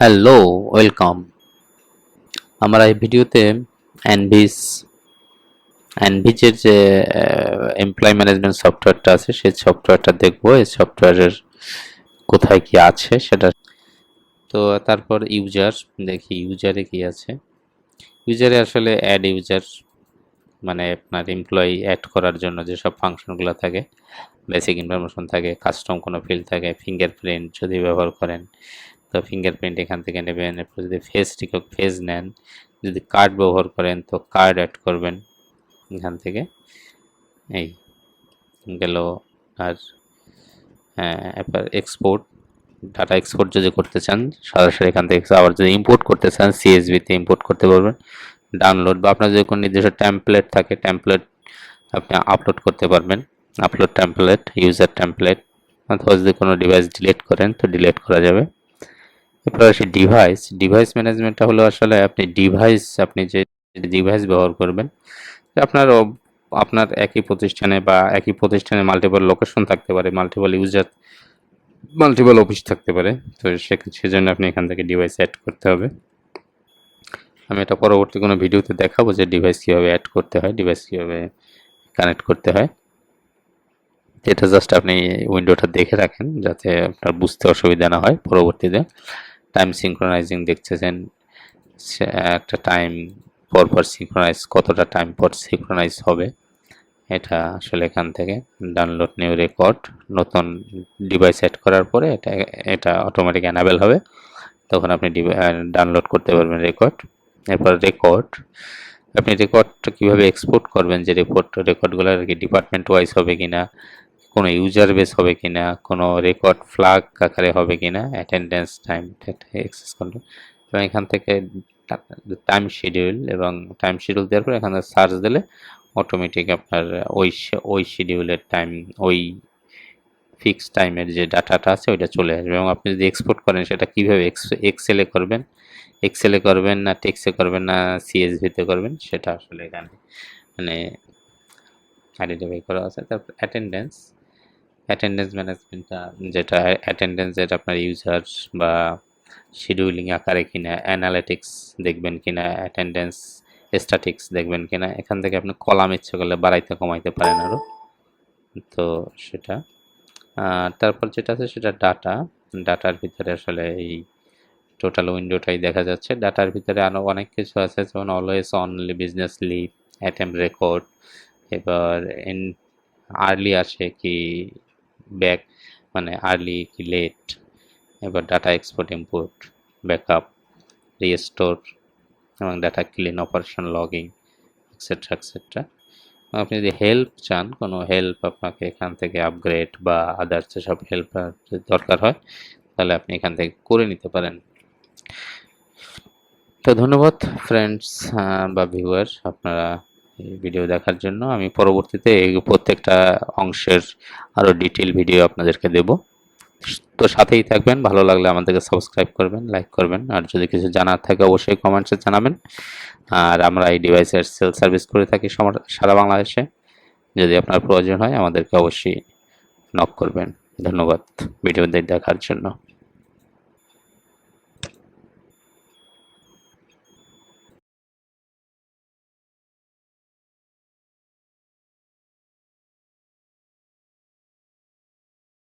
Hello, welcome. আমরা এই ভিডিওতে অ্যানভিস অ্যানভিজের যে এমপ্লয় ম্যানেজমেন্ট সফটওয়্যারটা আছে সেই সফটওয়্যারটা দেখবো। এই সফটওয়্যারের কোথায় কি আছে সেটা। তো তারপর ইউজার দেখি ইউজারে কি আছে। ইউজারে আসলে অ্যাড ইউজার মানে আপনার এমপ্লয়ি অ্যাড করার জন্য যেসব ফাংশনগুলো থাকে, বেসিক ইনফরমেশন থাকে, কাস্টম কোনো ফিল্ড থাকে, ফিঙ্গারপ্রিন্ট যদি ব্যবহার করেন তো ফিঙ্গারপ্রিন্ট এখান থেকে নেবেন। এরপর যদি ফেস নেন, যদি কার্ড ব্যবহার করেন তো কার্ড অ্যাড করবেন এখান থেকে। এই গেল। আর এরপর এক্সপোর্ট, ডাটা এক্সপোর্ট যদি করতে চান সরাসরি এখান থেকে, আবার যদি ইম্পোর্ট করতে চান সিএসভিতে ইম্পোর্ট করতে পারবেন। ডাউনলোড বা আপনার যদি কোনো নির্দিষ্ট টেমপ্লেট থাকে টেমপ্লেট আপনি আপলোড করতে পারবেন। আপলোড টেমপ্লেট, ইউজার টেমপ্লেট, অথবা যদি কোনো ডিভাইস ডিলিট করেন তো ডিলিট করা যাবে। এরপর আসে ডিভাইস ম্যানেজমেন্টটা হলো আসলে আপনি যে ডিভাইস ব্যবহার করবেন, আপনার আপনার একই প্রতিষ্ঠানে মাল্টিপল লোকেশন থাকতে পারে, মাল্টিপল ইউজার, মাল্টিপল অফিস থাকতে পারে। তো সেজন্য আপনি এখান থেকে ডিভাইস অ্যাড করতে হবে। আমি এটা পরবর্তী কোনো ভিডিওতে দেখাবো যে ডিভাইস কীভাবে অ্যাড করতে হয়, ডিভাইস কীভাবে কানেক্ট করতে হয়। এটা জাস্ট আপনি উইন্ডোটা দেখে রাখেন যাতে আপনার বুঝতে অসুবিধা না হয় পরবর্তীতে। টাইম সিঙ্ক্রোনাইজিং দেখতেছেন, একটা টাইম পর সিঙ্ক্রোনাইজ, কতটা টাইম পর সিঙ্ক্রোনাইজ হবে এটা আসলে এখান থেকে। ডাউনলোড নিউ রেকর্ড, নতুন ডিভাইস সেট করার পরে এটা অটোমেটিক অ্যানাবেল হবে, তখন আপনি ডাউনলোড করতে পারবেন রেকর্ড। এরপর আপনি রেকর্ডটা কীভাবে এক্সপোর্ট করবেন, যে রেকর্ডগুলো আর কি ডিপার্টমেন্ট ওয়াইজ হবে কিনা, কোনো ইউজার বেস হবে কিনা, কোনো রেকর্ড ফ্ল্যাগ আকারে হবে কিনা, অ্যাটেন্ডেন্স, টাইম অ্যাক্সেস কন্ট্রোল, এবং এখান থেকে টাইম শিডিউল, এবং টাইম শিডিউল দেওয়ার পর এখানে সার্চ দিলে অটোমেটিক আপনার ওই শিডিউলের টাইম, ওই ফিক্সড টাইমের যে ডাটাটা আছে ওইটা চলে আসবে। এবং আপনি যদি এক্সপোর্ট করেন সেটা কীভাবে এক্সেলে করবেন না টেক্সে করবেন না সিএসভিতে করবেন সেটা আসলে এখানে মানে আইডেন্টিফাই করা আছে। তারপর অ্যাটেন্ডেন্স ম্যানেজমেন্টটা, যেটা আপনার ইউজার বা শিডিউলিং আকারে কিনা, অ্যানালিটিক্স দেখবেন কিনা, অ্যাটেন্ডেন্স স্ট্যাটিক্স দেখবেন কিনা, এখান থেকে আপনি কলাম ইচ্ছে করলে বাড়াইতে কমাইতে পারেন আরও। তো সেটা তারপর যেটা আছে সেটা ডাটার ভিতরে আসলে এই টোটাল উইন্ডোটাই দেখা যাচ্ছে। ডাটার ভিতরে আরও অনেক কিছু আছে, যেমন always only, business leave, attempt record, এবার আর্লি আসে কি ব্যাক, মানে আর্লি কি লেট, এবার data export import, backup, restore, এবং data clean, operation logging, etcetera etcetera. আপনি যদি হেল্প চান, কোনো হেল্প আপনাকে এখান থেকে আপগ্রেড বা আদার্স যেসব হেল্প দরকার হয় তাহলে আপনি এখান থেকে করে নিতে পারেন। তো ধন্যবাদ ফ্রেন্ডস বা ভিউয়ার আপনারা এই ভিডিও দেখার জন্য। আমি পরবর্তীতে এই প্রত্যেকটা অংশের আরও ডিটেল ভিডিও আপনাদেরকে দেব। তো সাথেই থাকবেন, ভালো লাগলে আমাদেরকে সাবস্ক্রাইব করবেন, লাইক করবেন, আর যদি কিছু জানার থাকে অবশ্যই কমেন্টসে জানাবেন। আর আমরা এই ডিভাইসের সেল সার্ভিস করে থাকি সারা বাংলাদেশে। যদি আপনার প্রয়োজন হয় আমাদেরকে অবশ্যই নক করবেন। ধন্যবাদ ভিডিও দেখার জন্য।